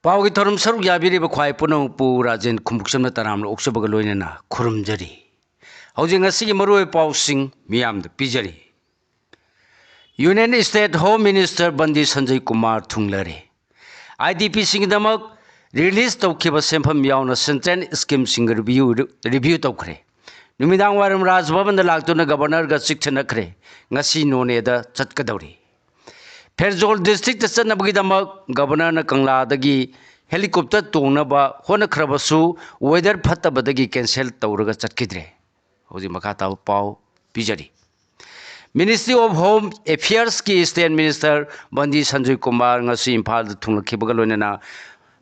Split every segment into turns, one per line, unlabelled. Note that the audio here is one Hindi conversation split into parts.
पावगी थरम सरुक याबिरिब ख्वाई पुनमपु राजेन खुमुक्समना तराम ओक्सबग लोइनना खुरुमजरी हौजिंग ngasi मरुए पाउसिंग मियाम द पिजरी union state home minister Bandi Sanjay Kumar थुंगलरे आईडीपी सिंगदमक रिलीज तौखिबा सेंफम यावना सेंट्रल स्कीम सिंग रिव्यू तौखरे नुमिदांग वारम राजभवन द लाक्तुना गवर्नर ग चिकथनखरे ngasi नोने द चटकदौरी फेरजोल डिस्ट्रिक्ट चनबगीदमक गवर्नर कंगलादगी हेलीकॉप्टर तोंगनबा होनखरबसु वेदर फत्तबदगी कैंसिल तौरगा चटकिद्रे होजी मखाता पाव पिजरी मिनिस्ट्री ऑफ होम अफेयर्स की state minister Bandi Sanjay Kumar ngasi Imphal थुंगलखिबगा लोइनना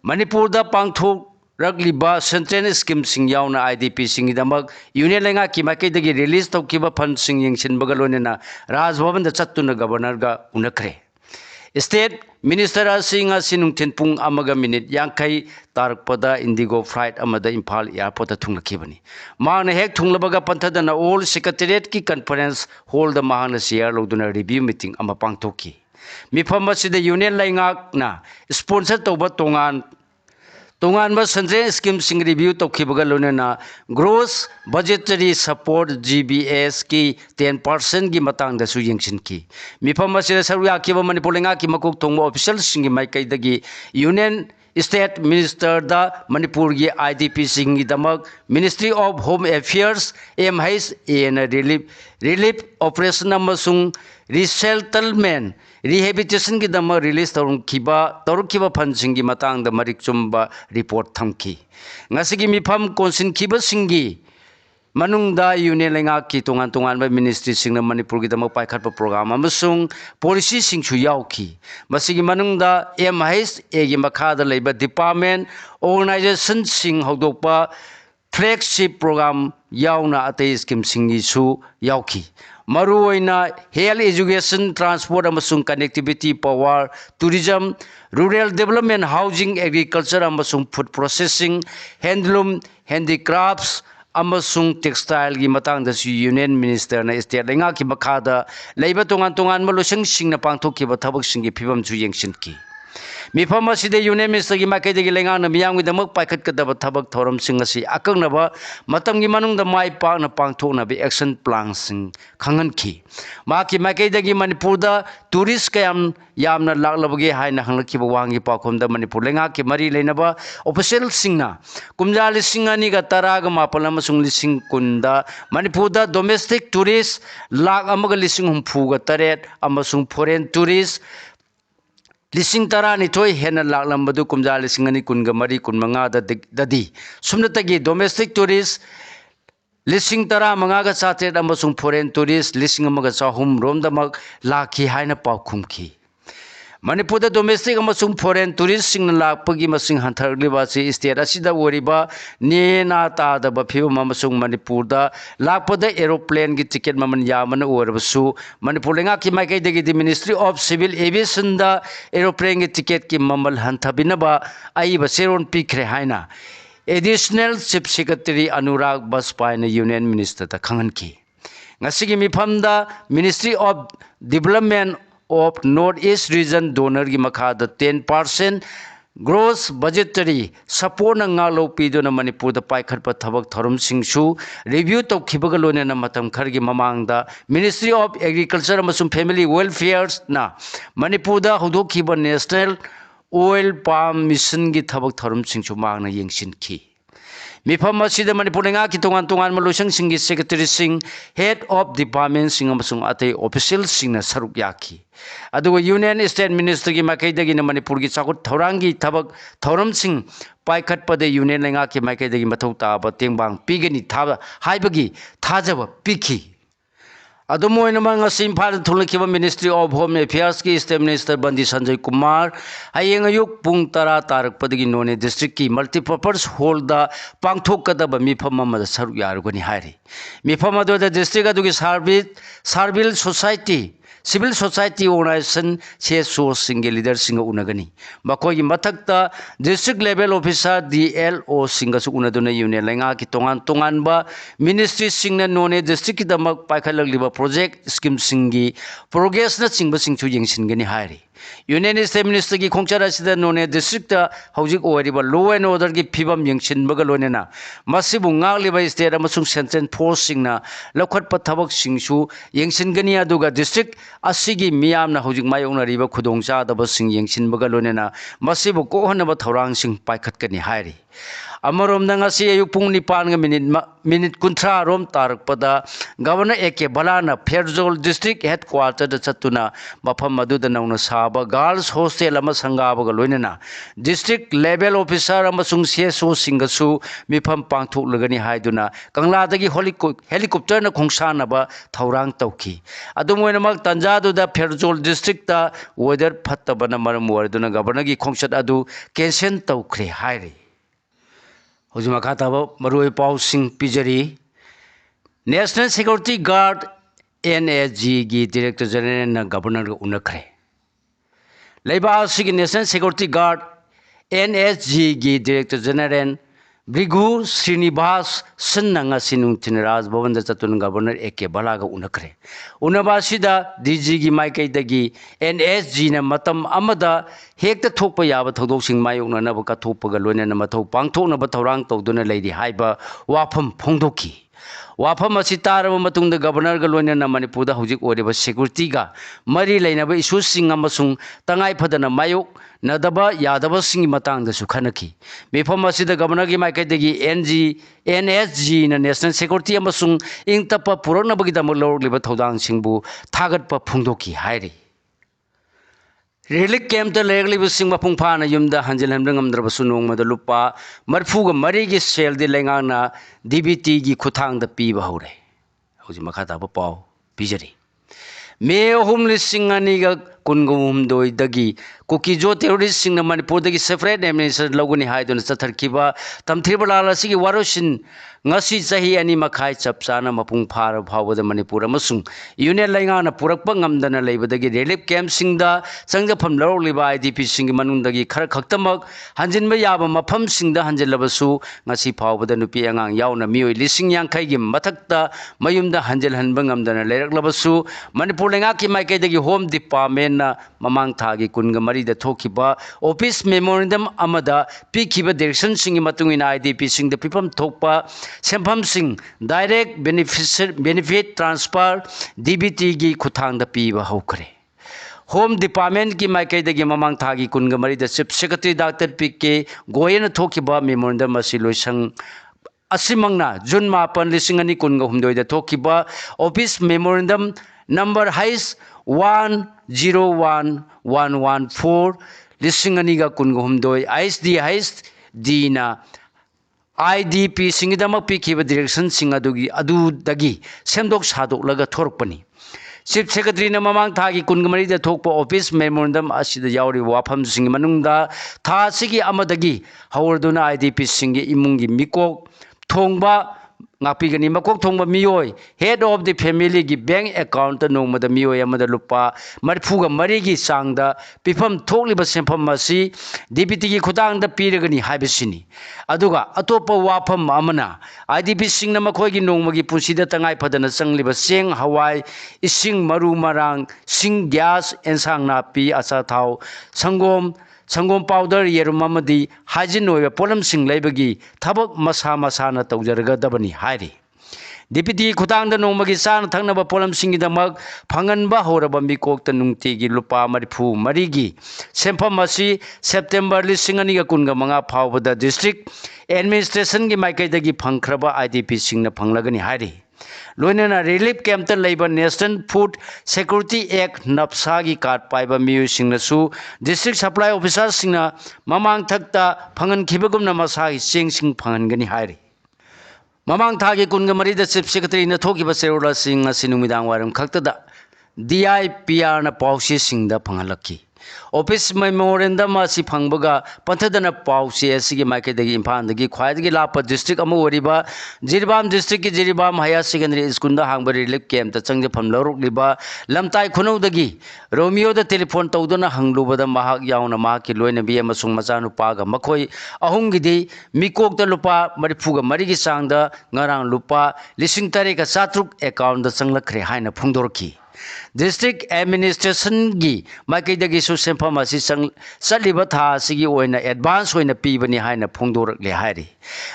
मणिपुर दा पांगथोक रगलिबा सेंट्रल स्कीम सिंग यावना आईडीपी सिंगदमक यूनियन लेंगा की माइकेदगी रिलीज तौखिबा फंड सिंग यंगसिनबगा लोइनना राजभवन दा चत्तुना गवर्नर गा उनखरे स्टेट मिनिस्टर नुंथिन पुंग अमगा मिनिट यांखई तारकपदा इंडिगो फ्लाइट अमदा इम्फाल एयरपोर्ट थुंगलखिबनी माने हेक थुंगलबगा पंथदना ऑल सेक्रेटेरिएट की कॉन्फ्रेंस हॉल द माहना शेयर लौदुना रिव्यू मीटिंग अमा पांगथोकी मिफम असिदा यूनियन लाइंगाकना स्पॉन्सर तौबा तोंगानबा सेंट्रल स्कीम सिंग रिव्यू तौखिबगा लोइनना ग्रोस बजेटरी सपोर्ट जीबीएस की 10% की मतंगदसु यंगसिनकी मिफम असिदा सरुक याखिबा मणिपुर लेंगा की मकोक थोंबा ऑफिशियल सिंग माइकैदगी यूनियन स्टेट मिनिस्टर दा मणिपुर की आईडीपी सिंग दमक ministry of home affairs MHA relief operation अमसुंग रिसेटलमेंट रिहेबिटेशन की दम रिलीज तौरखिबा फंड सिंगी मतंग द मरिक चुम्बा रिपोर्ट थमखी ngasi मिफम कोनसिनखिबा सिंगी मनुंगदा यूनियन लेंगा की तोंगान तोंगान बा मिनिस्ट्री सिंगना मणिपुर की दमक पाइखटपा प्रोग्राम अमसुंग पॉलिसी सिंगसु यावखी मसिगी मनुंगदा MHA की मखादा लेबा डिपार्टमेंट ऑर्गेनाइजेशन सिंग हौदोकपा फ्लैगशिप प्रोग्राम यावना अतै स्कीम सिंगीसु यावखी मरुओइना हेल्थ एजुकेशन ट्रांसपोर्ट अमसुंग connectivity power tourism rural development housing agriculture अमसुंग फूड प्रोसेसिंग हैंडलूम हैंडीक्राफ्ट्स अमसुंग टेक्सटाइल की मतंगदसु यूनियन मिनिस्टर ने स्टेट लेंगा की मखादा लेबा तोंगान तोंगान मलोसंग सिंगना पांगथोखिबा थबक सिंगी फिबमसु यंगसिनकी मिफम असिदे यूनियन मिनिस्टर की माइकैदगी लेंगाना मियांगदमक पाइखटकदबा थबक थौरम सिंग असि अकंगनबा मतंगी मनुंगदा माइ पाकना पांगथोकनबा एक्शन प्लान सिंग खंगनखी माकी माइकैदगी मणिपुरदा टूरिस्ट कयाम यामना लाक्लबगे हाइना हंगलखिबा वांगी पाखोमदा मणिपुर लेंगा की मरी लेनबा ऑफिशियल सिंगना कुमजा लिसिंग अनिगा तरागा मापल अमसुंग लिसिंग कुंदा मणिपुरदा डोमेस्टिक टूरिस्ट लाख अमगा लिसिंग हुमफुगा तरेट अमसुंग फॉरेन टूरिस्ट लिसिंग तरानिथोय हेन लाक्लंबदु कुमजा लिसिंग अनि कुनगा मरी कुनमंगा ददी सुमनतगी डोमेस्टिक टूरिस्ट लिसिंग तरा मंगागा चातेट अमसुंग फॉरेन टूरिस्ट लिसिंग अमगा चाहुम रोमदमक लाखी हाइना पाउखुमखी मणिपुर डोमेस्टिक अमसुंग फॉरेन टूरिस्ट सिंग लापगी मसिंग हंथरलिबासी स्टेट असिदा वरिबा नेना तादबा फिबम अमसुंग मणिपुर लापदा एरोप्लेन की टिकट ममन यामन ओरबसु मणिपुर लेंगा की माइकैदगी मिनिस्ट्री ऑफ सिविल एविएशन दा एरोप्लेन की टिकट की ममल हंथबिनबा आइबा सेरोन पिखरे हाइना एडिशनल चीफ सेक्रेटरी अनुराग बसपाइन यूनियन मिनिस्टर ता खंगनखी ngasi मिफमदा ministry of development of North-East region donor की मखादा 10% gross budgetary support na ngalo pido na Manipur da paikhat pa thabak thorum singsu review tawkhibaga lone na matam khargi mamang da Ministry of Agriculture amasung Family Welfare na Manipur da hodokhiba National Oil Palm Mission gi thabak thorum singsu mangna yengsinki मिफम असिदा Manipur लेंगा की तोंगान तोंगान मलोसंग सिंगी सेक्रेटरी सिंग हेड ऑफ डिपार्टमेंट सिंग अमसुंग अतै ऑफिशियल सिंगना सरुक याखी अदुगो यूनियन स्टेट मिनिस्टर की माइकैदगी मणिपुर की चाकुट थौरांगी थबक थौरम सिंग पाइखटपदे यूनियन लेंगा की माइकैदगी मथौ ताबा तेंगबांग पिगनी थाबा हाइबगी थाजब पिखी इम्फाल थोलखिबा मिनिस्ट्री ऑफ होम अफेयर्स की स्टेट मिनिस्टर बंदी संजय कुमार हयेंग अयुक पुंग 10 तारकपदगी नोने डिस्ट्रिक्ट की मल्टीपर्पज हॉल दा पांगथोकदबा मिफम अमदा सरुक यारुगनी हाइरि मिफम अदोदा डिस्ट्रिक्ट अदुगी civil society civil society organisation से सोर्स सिंगे लीडर सिंग उनगनी मकोई मथक्ता डिस्ट्रिक्ट लेवल ऑफिसर DLO सिंग सु उनदुना यूनियन लेंगा की तोंगान तोंगान बा मिनिस्ट्री सिंग न नोने डिस्ट्रिक्ट की दमक पाइखलगलिबा प्रोजेक्ट स्कीम सिंगी प्रोग्रेस न सिंग सिंगसु यंगसिनगनी हाइरि यूनियन स्टेट मिनिस्टर की खोंचर असिदा नोने डिस्ट्रिक्ट हौजिक ओरिबा लो एंड ऑर्डर की फिबम यंगसिनबगा लोनेना मसिबु ngáliba स्टेट अमसुंग सेंट्रल फोर्स सिंगना लखटप थबक सिंगसु यंगसिनगनी अदुगा डिस्ट्रिक्ट असिगी मियामना हौजिक मायोंगनारिबा खुदोंचादब सिंग यंगसिनबगा लोनेना मसिबु कोहनब थौरांग सिंग पाइखटकनी हायरि अमरोमदंगासी अयुक पुंग निपान मिनिट कुंथ्रा रोम तारकपदा गवर्नर एके बलाना फेरजोल डिस्ट्रिक्ट हेडक्वार्टर चतुना मफम मदुदा नौना साबा गर्ल्स हॉस्टल अमा संगाबगा लोइनना डिस्ट्रिक्ट लेवल ऑफिसर अमसुंग सीएसओ सिंगसु मिफम पांगथोकलगनी हाइदुना कंगलादगी हेलीकॉप्टर न खोंसानबा थौरांग तौखी अदुमोइनमक तंजादुदा फेरजोल डिस्ट्रिक्ट ता वेदर फत्तबना मरम वरदुना गवर्नर की खोंसत अदु कैंसल तौखरे हाइरि हौजी मखा ताबा मरुई पाउ सिंह पिजरी नेशनल सिक्योरिटी गार्ड एनएसजी की डायरेक्टर जनरल न गवर्नर को उनखरे लेबा सिगी नेशनल सिक्योरिटी गार्ड एनएसजी की डायरेक्टर जनरल भृगु श्रीनिवास सन्नंगा सिनुंथिन राजभवन चतुन गवर्नर एके बलागा उनखरे उनबासिदा डीजी की माइकैदगी एनएसजी न मतम अमदा हेक्ता थोकप याबा थौदोकसिंग मायोंगनब कथोपगा लोइनना मथौ पांगथोकनब थौरांग तौदुना लैरि हाइबा वाफम फोंदोकी वाफम असी तारब मतुंग गवर्नर गा लोइनना मणिपुर हौजिक ओरिबा सिक्योरिटी गा मरी लैनब इशूसिंग अमसुंग तंगाई फदना मायोक नदबा यादब सिंग मतंग दसु खनकी मिफम असिद गवर्नर की माइकैदगी एनएसजी न नेशनल सिक्योरिटी अमसुंग इंगतप पुरनबगी दमक लौरलिबा थौदांग सिंगबु थागतप फुंगदोकी हाइरि रिलीफ कैंप लेरलिबसिंग मपुंग फाना युमदा हंजिलहमद ngamdrabasu nongmada lupa marfuga marigi sel di lengana DBT gi खुथांग द पीबा हौरे हौजि मखा ताबा पाउ पिजरी मे अहुम लिसिंग अनिगा कुनगुम दोइदगी कुकीजो टेररिस्ट सिंग मणिपुर दगी सेपरेट एडमिनिस्ट्रेशन लगुनी हाइदुन चथरखिबा तमथ्रिबा लालासिगी वारोसिन ngasi chahi ani makhai chapchana mapung phar phawda manipur amasung union laingana purakpa ngamdana leibadagi relief camp singda changjafam lorliba idp sing manungdagi khar khaktamak hanjinba yaba mafam singda hanjilabasu ngasi phawda nupi angang yauna mioi lising yangkai gi mathakta mayumda hanjil hanba ngamdana leiraklabasu manipur lenga ki maikai home department na mamang thagi kunga mari da thokiba office memorandum amada pikhiba direction sing matungina idp sing da pipam thokpa सेंफम सिंह डायरेक्ट बेनिफिट ट्रांसफर DBT की खुथांग द पीबा हौखरे होम डिपार्टमेंट की माइकैदगी ममांग थागी कुनगा मरी द चीफ सेक्रेटरी डॉक्टर PK गोयन थोकिबा मेमोरेंडम असि लोइसंग असिमंगना जून 8 लिसिंग अनि कुनगा हुमदोय द थोकिबा ऑफिस मेमोरेंडम नंबर हाइस 101114 लिसिंग अनि गा कुनगा हुमदोय ISD हाइस दीना IDP सिंगदमक पिखिबा डायरेक्शन सिंग अदुदगी सेमदोक सादोकलगा थोरकपनी चीफ सेक्रेटरी न ममांग थागी कुनगमरी द थोकप ऑफिस मेमोरेंडम असिद यावरी वाफम सिंग मनुंगदा था सिगी अमदगी हवरदुना IDP सिंग इमुंगी मिकोक थोंगबा ngapigani makok thongba miyoi head of the family gi bank account ta nongmada miyoi amada lupa marfuga mari gi sangda pifam thokliba senpham masi DBT gi khudang da piragani haibisini aduga atopa wafam amana IDP singna makhoi gi nongma gi punsida tangai phadana changliba seng hawai ising maru marang sing gas ensang napi asa thau संगोम पाउडर येरुम अमदी हाइजिन ओइबा पोलम सिंग लेबगी थबक मसा मसाना तौजरगदबनी हाइरि DBT खुतांग द नोंमगी सान थंगनबा पोलम सिंगी दमक फंगनबा होरबा मिकोक त नुंगतीगी लुपा मरिफु मरिगी सेंफम असी सेप्टेम्बर 2015 फावबदा डिस्ट्रिक्ट एडमिनिस्ट्रेशन की माइकैदगी फंखरबा IDP सिंगना फंगलगनी हाइरि लोइनना रिलीफ कैंप लेबा नेशनल फूड सिक्योरिटी एक्ट नप्सा की कार्ड पाइबा मियु सिंगनसु डिस्ट्रिक्ट सप्लाई ऑफिसर सिंगना ममांग थक्ता फंगन खिबगुमना मसागी चेंग सिंग फंगनगनी हाइरि ममांग थागी कुनगा मरी द चीफ सेक्रेटरी न थोकिबा सेरोला सिंग सिनुमिदांग वारम खक्तदा DIPR न पाउसी सिंगदा फंगलखी ऑफिस मेमोरेंडम असी फंगबगा पंथदना पाउसी असी माइकेदगी इम्फालदगी ख्वाइदगी लाप डिस्ट्रिक्ट अमा ओरिबा जिरिबाम डिस्ट्रिक्ट की जिरिबाम हायर सेकेंडरी स्कूल दा हांगबा रिलीफ कैंप ता चंगजफम लौरकलिबा लमताई खुनौदगी रोमियो दा टेलीफोन तौदना हंगलुबदा महाक यावना महाकी लोइनबी अमसुंग मचानुपागा मखोई अहुंगिदी मिकोक दा लुपा मरिफुगा मरिगी सांगदा ngarang lupa 13,700 account da changlakre haina phungdorki district administration की माइकईदगी सेंफम चलिब था एडवांस पीबनी है फोंदोरक्ले है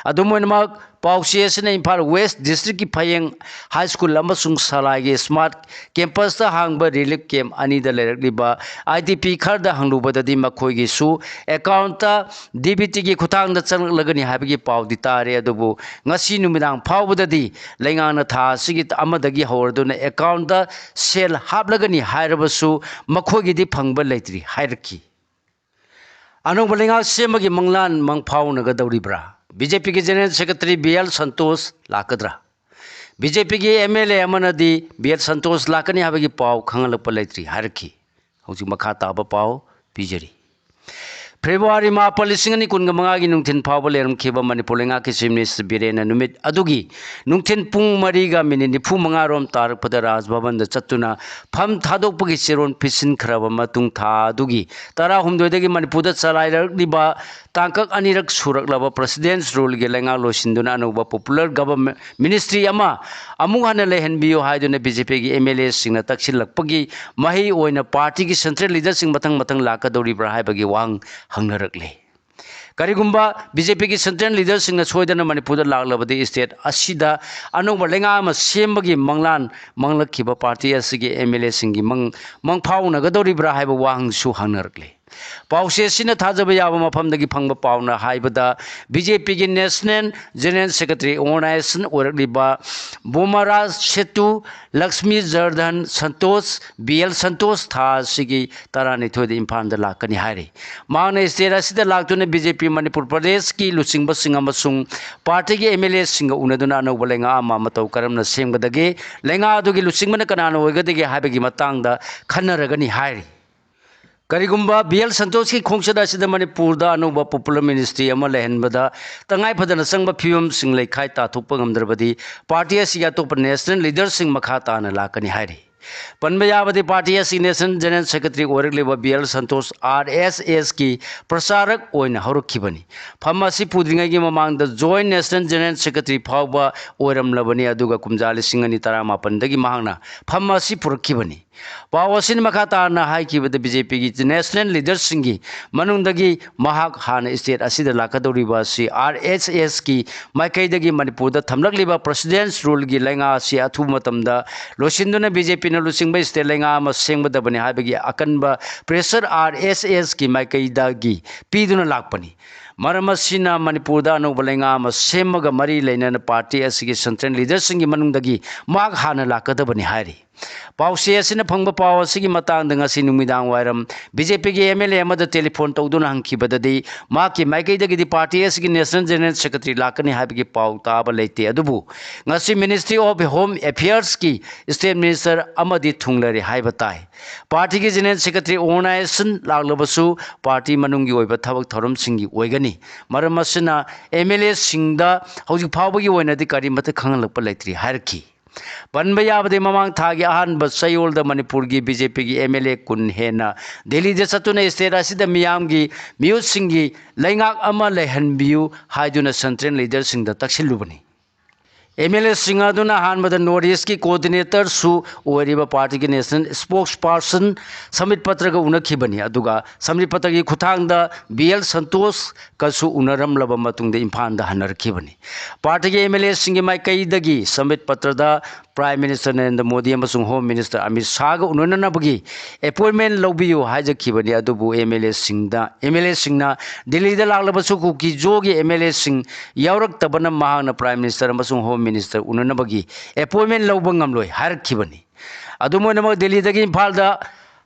अदुमोनमक पाउचे इम्फाल वेस्ट डिस्ट्रिक्ट की फयेंग हाई स्कूल सलाई स्मार्ट कैंपस हांग रिलीफ कैंप अनीद लेरक्लिब IDP खरद हंगलुबददी मखोइगिसु अकाउंट DBT की खुतांग चलगनी है पाउदी तारे अदुबु ngasi नुमिदांग फाउबददी लेंगांग था सिगी अमदगी हौरदुन अकाउंट सेल हाबलगनी हायरबसु मखोइगिदी फंगब लेत्री हायरकी अनोब लेंगा सेमगी मंगलान मंगफाउनगदौरिब्रा BJP की जनरल सेक्रेटरी BL संतोष लाकद्रा BJP की MLA अमनदी BL संतोष लाकनी हाबगी पाव खंगलप लेत्री हारकी हौजी मखा ताब पाव पिजरी फेब्रुआरी मापल लिसिंगनी कुनग मंगागी नुंथिन फाव लेरमखिब मणिपुर लेंगा की चीफ मिनिस्टर बिरेन नुमित अदुगी नुंथिन पुंग मरीगा मिनिट 95 रोम तारकपद राजभवन द चत्तुना फम थादोकपगी चिरोन पिसिन खरब मतुंग था अदुगी 18 मणिपुर द चलाइरलिबा तांकक अनिरक सुरकलब प्रेसिडेंट्स रूल के लेंगा लोसिंदुना अनौबा पॉपुलर गवर्नमेंट मिनिस्ट्री अमा अमुक हन लेहनबियो हाइदुना BJP की MLA सिंगना तक्सिलकपगी मही ओइना पार्टी की सेंट्रल लीडर सिंग मतंग मतंग लाकदौरिब्रा हाइबगी वांग हंगरकले करिगुंबा BJP की सेंट्रल लीडर सिंगना सोइदना मणिपुर लाकलबदी स्टेट असिदा अनौबा लेंगा अमा सेमबगी मंगलान मंगलखिबा पार्टी असिगी MLA सिंगी मंगफाउनगदौरिब्रा हाइबा वांगसु हंगरकले पाउसे थाजब याब मफमदगी फंग पाउना हाइबदा BJP की नेशनल जनरल सेक्रेटरी ऑर्गेनाइजेशन ओरकलिबा बोमरा सेतु लक्ष्मी जर्धन संतोष BL संतोष था सिगी 19 इम्फाल लाकनी हारे मांगने स्टेट असिदा लाक्तुने BJP मणिपुर प्रदेश की लुचिंग सिंग अमसुंग पार्टी की MLA सिंग उनदुना अनौब लेंगा अमा मतौ करमना सेमगदगे लेंगा अदुगी लुचिंगमना कनाना ओइगदगे हाइबगी मतंगदा खन्नरगनी हारे करिगुंबा BL संतोष की खोंसद असिदा मणिपुर अनौब पॉपुलर मिनिस्ट्री अमा लेहनबदा तंगाई फदना संग फिवम सिंग लेखाई ताथोप गमद्रबदी पार्टी असिगा अतोप नेशनल लीडर सिंग मखा ताना लाकनी हाइरे पनब याबदी पार्टी असि नेशनल जनरल सेक्रेटरी ओरकलिबा BL संतोष RSS की प्रचारक ओइना हौरखिबनी फम असि पुद्रिंगैगी ममांगदा जॉइंट नेशनल जनरल सेक्रेटरी फावबा ओरमलबनी अदुगा कुमजा 2019 दगी महांगना फम असि पुरखिबनी पाव असिन मखा ताना हाइखिबदा BJP की नेशनल लीडर सिंगी मनुंगदगी महाक हाना स्टेट असिदा लाकदौरिबा सि RSS की माइकैदगी मणिपुर दा थमलकलिबा प्रेसिडेंट्स रूल की लेंगा असि अथु मतमदा लोसिंदुना BJP ना लुचिंग स्टेट लेंगा अमा सेंगबदबनी हाइबगी अकनबा प्रेशर RSS की माइकैदगी पीदुना लाकपनी मरमसिना मणिपुर दा अनौब लेंगा अमा सेमगा मरी लेना पार्टी असिगी सेंट्रल लीडर सिंगी मनुंगदगी माक हाना लाकदबनी हाइरी पाउसे असिना फंग पाव असिगी मतांग ngasi नुमिदांग वायरम BJP की MLA अमद टेलीफोन तौदुना हंखिबददी माकी माइकैदगी पार्टी असिगी नेशनल जनरल सेक्रेटरी लाकनी हाइबगी पाव ताब लेते अदुबु ngasi ministry of home affairs की स्टेट मिनिस्टर अमदी थुंगलरी हाइबताई पार्टी की जनरल सेक्रेटरी ऑर्गेनाइजेशन लालबसु पार्टी मनुंगी ओइबा थबक थरम सिंगी ओइगनी मरम असिना MLA सिंगदा हौजि फावबगी ओइनादि करिमत खंगलप लेत्री हारखी पनब याबदे ममांग थागी अहानब सयोल मणिपुर की BJP की MLA कुन हेना दिल्ली दे चतुना स्टेट असिदा मियामगी म्यूट सिंगी लेंगाक अमा लेहनबियु हाइदुना सेंट्रल लीडर सिंगदा तक्सिलुबनी MLA सिंगादुना हानबद नॉर्थ ईस्ट की कोऑर्डिनेटर सु ओरिबा पार्टी की national spokesperson Sambit Patra का उनखिबनी अदुगा समिट पत्र की खुथांगदा BL संतोष कसु उनरमलब मतुंगदे इम्फाल हनरखिबनी पार्टी की MLA सिंगी माइकैदगी समिट पत्र दा प्राइम मिनिस्टर नरेंद्र मोदी अमसुंग होम मिनिस्टर अमित शाह उननबगी अपॉइंटमेंट लौबियु हाइजखिबनी अदुबु MLA सिंगना दिल्ली दा लाक्लबसु कुकी जोगी MLA सिंग यावरक्तबना महांगना प्राइम मिनिस्टर अमसुंग होम मिनिस्टर उननबगी अपॉइंटमेंट लौब ngamloi हारखिबनी अदुमोनमक दिल्ली दगी इम्फाल दा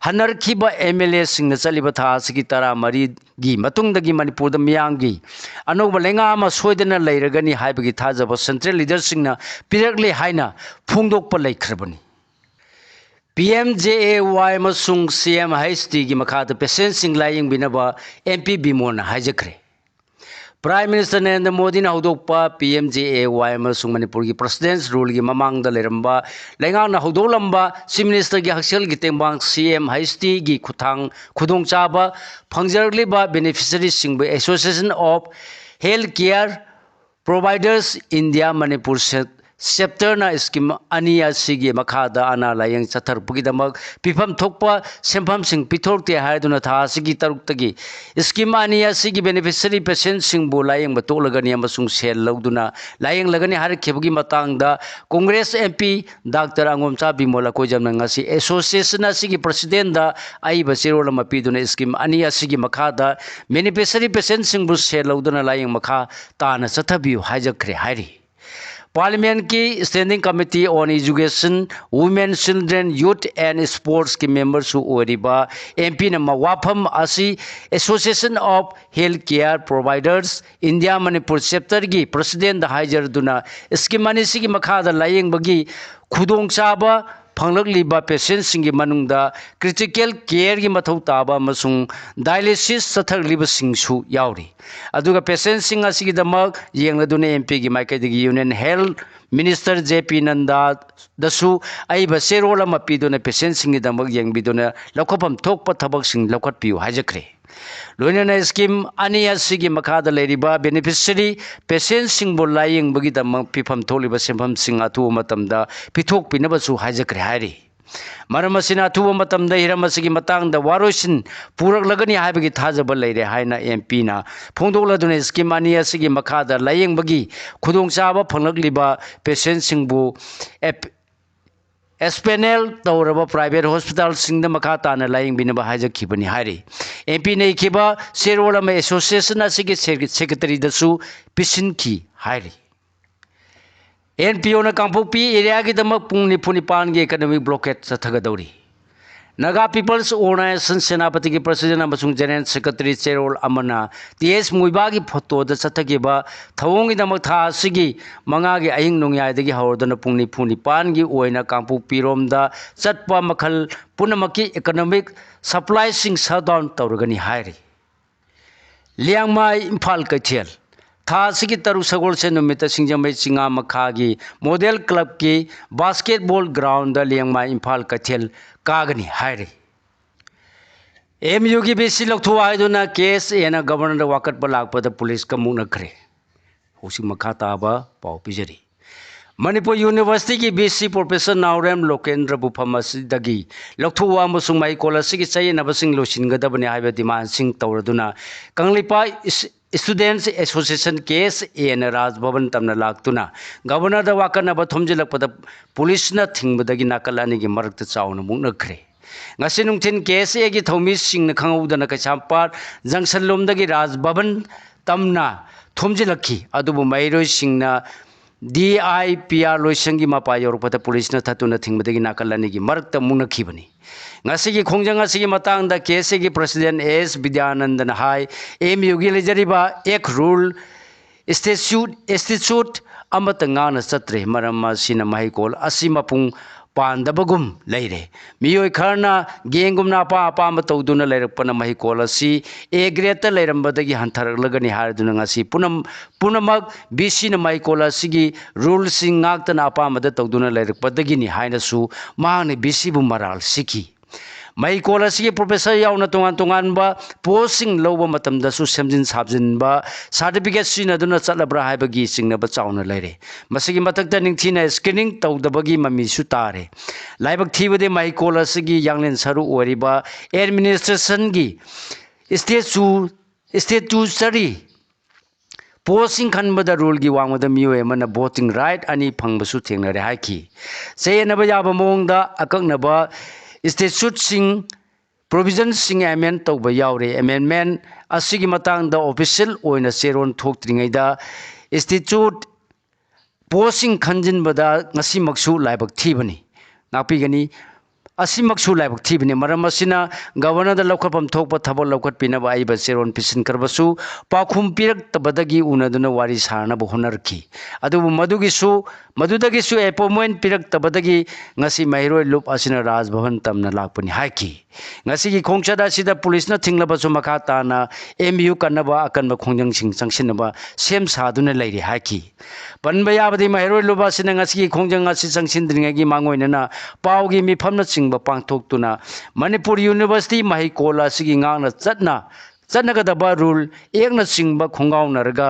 हनरखिबा MLA सिंगना चलिबा था सिगी 13 गी मतुंगदगी मणिपुर दा मियांगी अनौब लेंगा अमा सोइदना लेरगनी हाइबगी थाजब सेंट्रल लीडर सिंगना पिरकले हाइना फुंगदोकपा लेखरबनी PMJAY मसुंग CMHT की मखाद पेशेंट सिंग लाइंग बिनबा MP बिमोन हाइजखरे प्राइम मिनिस्टर नरेंद्र मोदी ने हौदोकपा PMJAY मसुंग मणिपुर की प्रेसिडेंट्स रूल की ममांगदा लेरंबा लेंगाना हौदोलंबा चीफ मिनिस्टर की हक्सेल की तेंबांग CMHT की खुदोंगचाबा फंगजरलिबा बेनिफिशियरी सिंग association of health care providers India Manipur चैप्टरना स्कीम अनी असिगी मखादा अना लायंग चथरपुगिदमक पिफम थोकपा सेंफमसिंग पिथोरते हायदुना था असिगी तरुक्तगी स्कीम अनी असिगी बेनिफिशियरी पेशेंट सिंगबु लायंग बतोलगनी अमसुंग सेल लौदुना लायंग लगनी हारखेबगी मतंगदा कांग्रेस एमपी डॉक्टर अंगोमचा बिमोला कोजमना ngasi एसोसिएशन असिगी प्रेसिडेंट दा आइबा सेरोल मपीदुना स्कीम अनी असिगी मखादा बेनिफिशियरी पेशेंट सिंगबु सेल लौदुना लायंग मखा ताना चथबियु हाजखरे हायरी पार्लियामेंट की standing committee on education women children youth and sports की मेंबर्स ओरिबा एमपी न मवाफम असी association of health care providers India Manipur chapter की प्रेसिडेंट हाइजरदुना स्कीम अनिसिगी मखादा लायेंबगी खुदोंचाबा फंगलकलिबा पेशेंटसिंगी मनुंगदा क्रिटिकल केयर की मथौ ताबा मसुंग डायलिसिस चथरलिबसिंगसु यावरी अदुगा पेशेंटसिंग असिगिदमक येंगलदुना एमपी की माइकैदगी union health minister J P Nadda दसु आइबा सेरोल अमा पीदुना पेशेंटसिंगिदमक येंगबिदुना लखोफम थोकपा थबकसिंग लखोटपियु हाइजखरे लोइनना स्कीम अनी असिगी मखादा लेरिबा बेनिफिशियरी पेशेंट सिंगबो लायेंगबगिदमक पिफम थोलिबा सेंफमसिंग अथु मतमदा पिथोक पिनबसु हाइजखरे हायरी मरम असिना अथुब मतमदा हिरम असिगी मतंगदा वारोइसिन पुरकलगनी हाइबगी थाजब लेरे हाइना एमपी ना फोंदोलदुना स्कीम अनी असिगी मखादा लायेंगबगी खुदोंचाबा फंगलकलिबा पेशेंट सिंगबो एसपेनेल तौरब प्राइवेट हॉस्पिटल सिंह मखा ताना लाइंग बिनबा हाइजखिबनी हायरी एमपी नेखिबा सेरोल अमा एसोसिएशन असिगी सेक्रेटरी दसु पिसिनखि हायरी एनपीओ न कांपोपी एरिया की दमक पुंग निपुनिपान की इकोनॉमिक ब्लॉकेट चथगदौरी नागा पीपल्स ऑर्गनाइजेशन सेनापति की प्रेसिडेंट अमसुंग जनरल सेक्रेटरी चेरोल अमना टीएस मुइबा की फोटो द चथगिबा थवोंग की दमक था असिगी मंगा की अहिंग नोंयायदगी हौरदन पुंग निपुनिपान की ओइना कांपोपी रोमदा चटपा मखल पुनमकी इकोनॉमिक सप्लाई सिंग शटडाउन तौरगनी हायरी लियांगमाई इम्फाल कैथेल था असिगी तरु सगोल से नुमित सिंजमई चिंगा मखा की मॉडल क्लब की बास्केटबॉल ग्राउंड लियांगमाई इम्फाल कैथेल कागनी हायरी एमयू की बीसी लौथुआइदुना केस एना गवर्नर वाकट पर लापद पुलिस का मुनखरे होसी मखा ताबा पाव पिजरी मणिपुर यूनिवर्सिटी की बीसी प्रोफेसर नाउरेम लोकेंद्र बुफमसदगी लौथुआ मसुंग माई कॉलेज चयनबसिंग लोसिनगदबने हाइबा डिमांड सिंग तौरदुना कंगलिपा स्टूडेंट्स एसोसिएशन केस एन राजभवन तमना लाक्तुना गवर्नर वाकनब थोमजिलपद पुलिस थिंबदगी नाकल अनिगी मरक्त चाउन मुनखरे ngasi nungthin केस एगी थौमी सिंग खंगौदना कैसामपार जंक्शन लोमदगी राजभवन तमना थोमजिलखी अदुबु मैरोय सिंगना DIPR लोइसंगी मपा योरपद पुलिस थतुना थिंबदगी नाकल अनिगी मरक्त मुनखीबनी ngasi khongjang asigi matang da case gi president S Vidyanandan hai MU gi lejariba ek rule institute amata ngana chatre maram asina mahikol asimapung पांदबगुम लेरे मियोय खरना गेंगुमना पा पाम तौदुना लेरपना महिकोल असि ए ग्रेड लेरंबदगी हंथरलगनी हारदुना ngasi पुनमक बीसी न महिकोल असिगी रूल सिंग ngakतना पामद तौदुना लेरपदगी नि हाइनसु माने बीसी बु मराल सिकी महिकोल असिगी प्रोफेसर याउना तोंगान तोंगानबा पोस्टिंग लौबा मतमदसु सेमजिन साबजिनबा सर्टिफिकेट सिनदुना चलब्रा हाइबगी सिंगनबा चाउना लेरे मसिगी मतकता निंगथिना स्क्रीनिंग तौदबगी ममीसु तारे लाइबक थीबदे महिकोल असिगी यांगलेन सरु ओरिबा एडमिनिस्ट्रेशन गी स्टेटूटरी पोस्टिंग खनबद रूल की वांगद मियोय मन वोटिंग राइट अनि फंगबसु थेंगनरे हाइकी सेनबा याबा मोंगदा अककनबा स्टेटूट सिंग प्रोविजन सिंग एमेंड तौबा यावरे अमेंडमेंट असिगी मतंगदा ऑफिशियल ओइना चेरोन थोक्त्रिङैदा स्टेटूट पोस्टिंग खंजिनबदा ngasi maksu laibak thibani napigani असिमक्सु लाइबक थीबने मरम असिना गवर्नर लौखपम थोप थबल लौखट पिनब आइब सेरोन पिसिन करबसु पाखुम पिरक तबदगी उनदुना वारी सारना होनरखी अदुबु मदुदगिसु अपॉइंटमेंट पिरक तबदगी ngasi महिरोय लुप असिना राजभवन तमना लाकपनि हाइकी ngasi की खोंगचदा सिदा पुलिस न थिंगलबसु मखा ताना MU कन्नबा अकनबा खोंजंग सिंग संगसिनबा सेम सादुना लैरि हाइकी पनबा याबदि महिरोय लुप असिना ngasi की खोंजंग असि संगसिनद्रिङगी मांगोइनना पावगी मिफमना पांथोक्तुना मणिपुर यूनिवर्सिटी महिकोल असिगी ngang चतना चनगदबा रूल एकना चिंबा खोंगावनरगा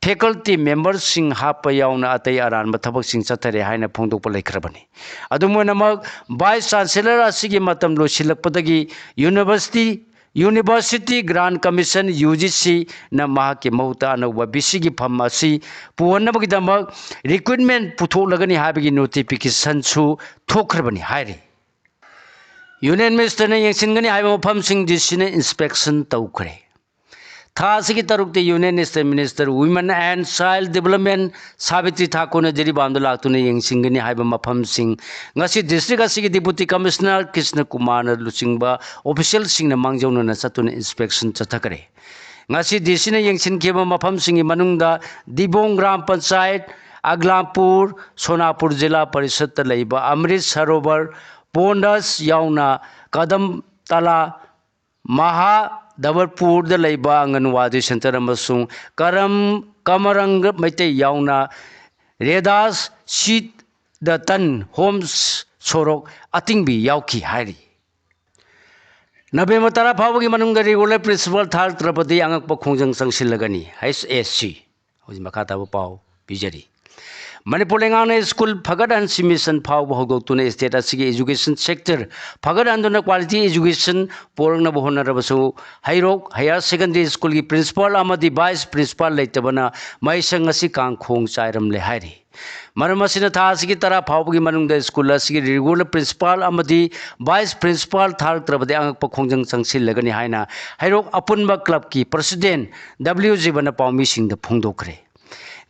फैकल्टी मेंबर्स सिंह हाप यावना अतै अरानबा थबकसिंग चथरे हाइना फोंदोकपा लेखरबनी अदुमोनमक वाइस चांसलर असिगी मतम लोसिलकपदगी यूनिवर्सिटी ग्रांट कमीशन यूजीसी न महाके महुता अनौबा बीसी फम असी पुहनबगीदमक रिक्रूटमेंट पुथोलगनी हाबगी नोटिफिकेशन सु थोखरबनी हाइरे यूनियन मिनिस्टर ने यंगसिनगनी हाइबा मफमसिंग डीसी ने इंस्पेक्शन तौखरे था की तरुकते union state minister women and child development Savitri Thakur ने जरीबाम लातुने यंगसिंगनी हाइबा मफमसिंग ngasi district asigi deputy commissioner Krishna Kumar na luchingba official sing na mangjong na satuna inspection chathakare ngasi DC na yengsin kheba mafam singi manungda Dibong Gram Panchayat Aglampur Sonapur Jilla Parishad ta leiba Amrit Sarovar Pondas yauna Kadam Tala Maha Dabarpur da leiba Anganwadi Center amasung Kamarang Maitei yauna Redas Sheet the Tan Homes Sorok Atingbi Yauki Hari Nabema Tara Pavagi Manunga regular principal Thar Trapati Angakpa Kongjang Sangsilagani SSC Makata Pau Bijari Manipur Lengana School Pagadan Simission Pau Hogotune State Asigi Education Sector Pagadan Dona Quality Education Porna Bohona Rabaso Hairok Higher Secondary School Principal Amadi Vice Principal Laitabana Maisangasi Kang Kong Sairam Lehari Maramasina Tasiki Tara Paugi Manung School Asigi regular principal Amadi Vice Principal Thar Trabade Angakpa Kongjang Sangsil Lagani Haina Hairok Apunba Club Ki President WG Bana Pau Missing the Pungdokre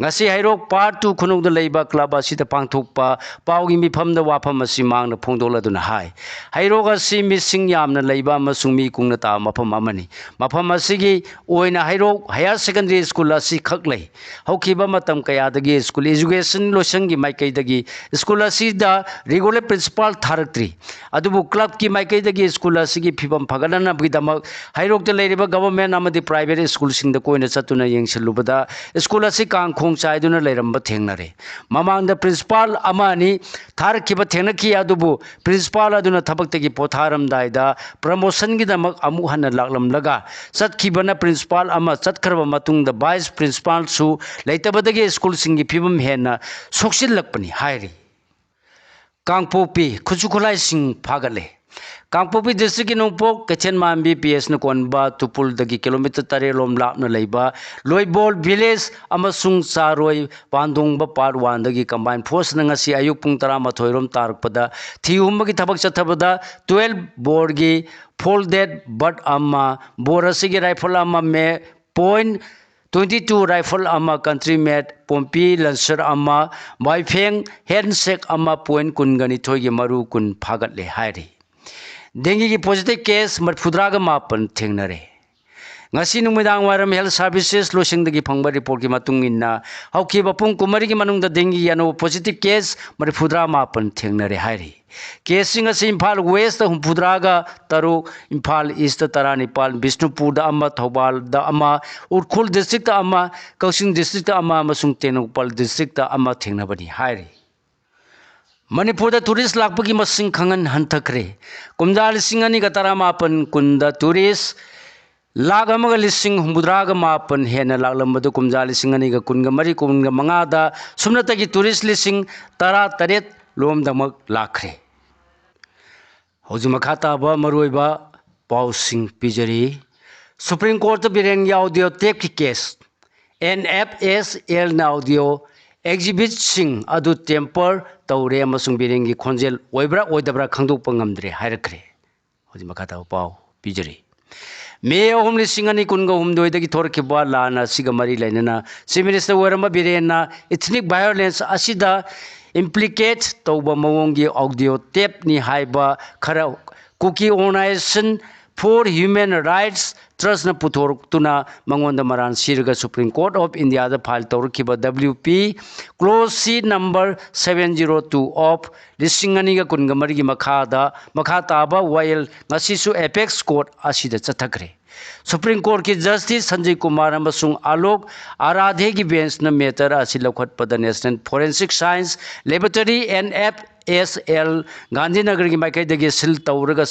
ngasi hairok part 2 khunung da leiba club asida pangthokpa paugi mifam da wafam asi mang na phongdola duna hai hairok asi missing yamna leiba amasung mi kungna ta mafam amani mafam asigi oina hairok higher secondary school asi khaklei haukiba matam kaya dagi school education losangi maikai dagi school asida regular principal tharaktri adubu club ki maikai dagi school asigi phibam phagadana bidamak hairok da leiriba government amadi private school sing da koina chatuna yengsilubada school asi kang Saiduna Leramba Tenare. Mamang the principal Amani, Tarkiba Tenaki Adubu, Principal Aduna Tabaki Potaram Daida, Promotion Gidamak Amuhana Laklam Laga, Sat Kibana Principal Ama Satkarva Matung, the Vice Principal Su, later Badagi School Singi Pibum Hena, Soxil Lakpani, Hairi. Kangpopi, Kuchukulai Sing Pagale. Kangpopi district in Umpok, Kachen Mambi, PS Nakonba, Tupul, the kilometer Tare Lom Lapna Laiba, Loibol Village, Amasung Saroi, Pandung Bapar, Wandagi combined force Nangasi, Ayupung Tarama Toirum Tarpada, Tiumaki Tabaksatabada, 12 Borgi, folded but Amma, Borasigi rifle Amma me, point 22 rifle Amma country made, Pompi, Lancer Amma, Waifeng, Handshake Amma point Kungani Togi Maru Kun Pagat Le Hari. Dengue ki positive case Marfudraga Mapan Tengnare. Ngasi numidang waram health services losing the Gipanga report ki matungina. How keep a pung kumari manung the dengue yano positive case Marfudra Mapan Tengnare Hari. Casing as Impal West, Humpudraga, Taru, Impal East, Taranipal, Bishnupur, the Amma, Tobal, the Amma, Urkul district Amma, Kausing district Amma, Masung Tenupal district Amma Tengnabadi Hari. Manipur the tourist lakpagi masing kangan hantakre. Kumda lisingani gatara mapan kunda tourist lagamaga lising humbudraga mapan hena laglambadu kumda lisingani ga kunga mari kunga mangada sumnatagi tourist lising tara taret lom damak lakre. Hojumakata ba maruiba pausing pijari. Supreme Court birengi audio tape case. NFSL na audio exhibit sing adu temper Taure Masung Biringi Konjel, Webra, Wedabra Kandu Pangamdre, Hirakre, Hojimakata Pau, Pijari. May only sing any kungo whom do the Torkiba Lana, Sigamari Lenana, Minister Werama Birena, ethnic violence, Asida, implicate Toba Mawongi audio tape ni haiba, Kara, Cookie Onation for Human Rights. Trust na putor tuna mangonda maran sirga Supreme Court of India the file torkiba WP close C number 702 of lisinganiga kungamari makata ba while ngasisu apex court asida chathakre Supreme Court ki Justice Sanjay Kumar amasung Alok Aradhe ki bench na matter asilakhat pada National Forensic Science Laboratory NFSL Gandhinagar ki maikai dagi sil tauraga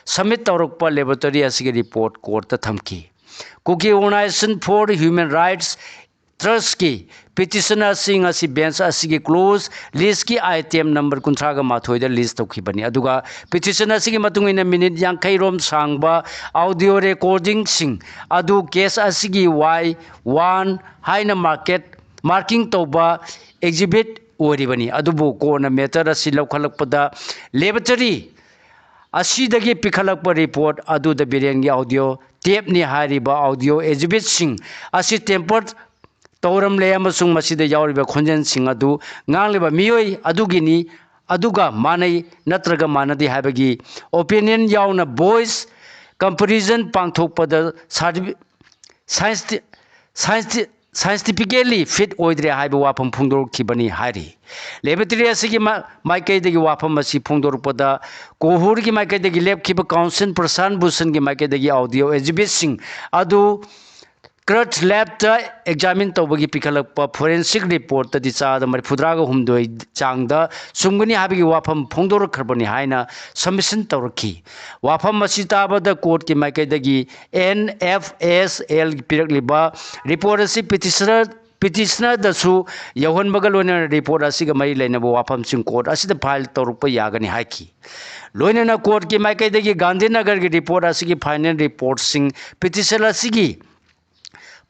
submit taurukpa laboratory asigi report court ta thamki Kuki organisation for human rights trust की पिटिशनर सिंह असी बेंच असी क्लोज लिस्ट की आइटम नंबर 38 लिस्ट तौखिबनी अदुगा पिटिशनर सिंह मतुंग इन मिनिट 50 रोम सांगबा ऑडियो रिकॉर्डिंग सिंह अदु केस असी वाई 1 हाइना मार्किंग तौबा एग्जिबिट ओरिबनी अदुबु कोना मैटर असी लौखलकपदा लेबोरेटरी असीदगी पिखलक रिपोर्ट अदुद बिरेंगी ऑडियो टेप नि हारिबा ऑडियो एग्जिबिट सिंह असी टेम्पर तौरम ले अमसुंग मसीद यावरिबा खोंजन सिंह अदु ngangliba miyoi adugini aduga manai natraga manadi habagi opinion yauna voice comparison pangthokpada scientifically fit oidre haiba wafam phungdor khibani hari laboratory asigi maikai dagi wafam asi phungdor pada kohur gi maikai dagi lab khiba council prasan bhusan gi maikai dagi audio exhibit sing adu Kurt lab ta examine tawbagi pikalakpa forensic report ta di chaada mari fudraga humdoi changda sumgani habigi wafam phongdor kharbani haina submission tawraki wafam masita bada court ki maikai dagi NFSL pirak liba report asi petitioner da su yahon bagalona report asi ga mai laina wafam sing court asi da file tawrukpa yagani haiki loina court ki maikai dagi Gandhinagar ki report asi ki final report sing petitioner asi gi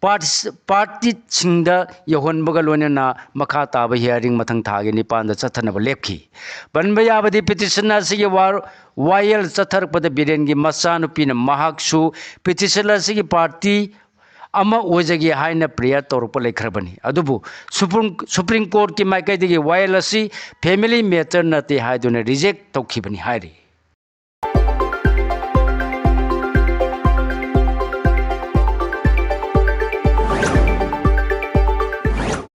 party सिंह यहोन बगलोना मखा ताब हियरिंग मथंग थागे निपान चथनब लेपखी बनब याबदी पिटिशन असिगी वायल चथरपद बिरेन की मचानुपीन महाक्सु पिटिशन असिगी पार्टी अमा ओजगी हाइना प्रेयर तौरप लेखरबनी अदुबु सुप्रीम कोर्ट की माइकैदगी वायल असि फैमिली मैटर नते हाइदुना रिजेक्ट तौखिबनी हाइरी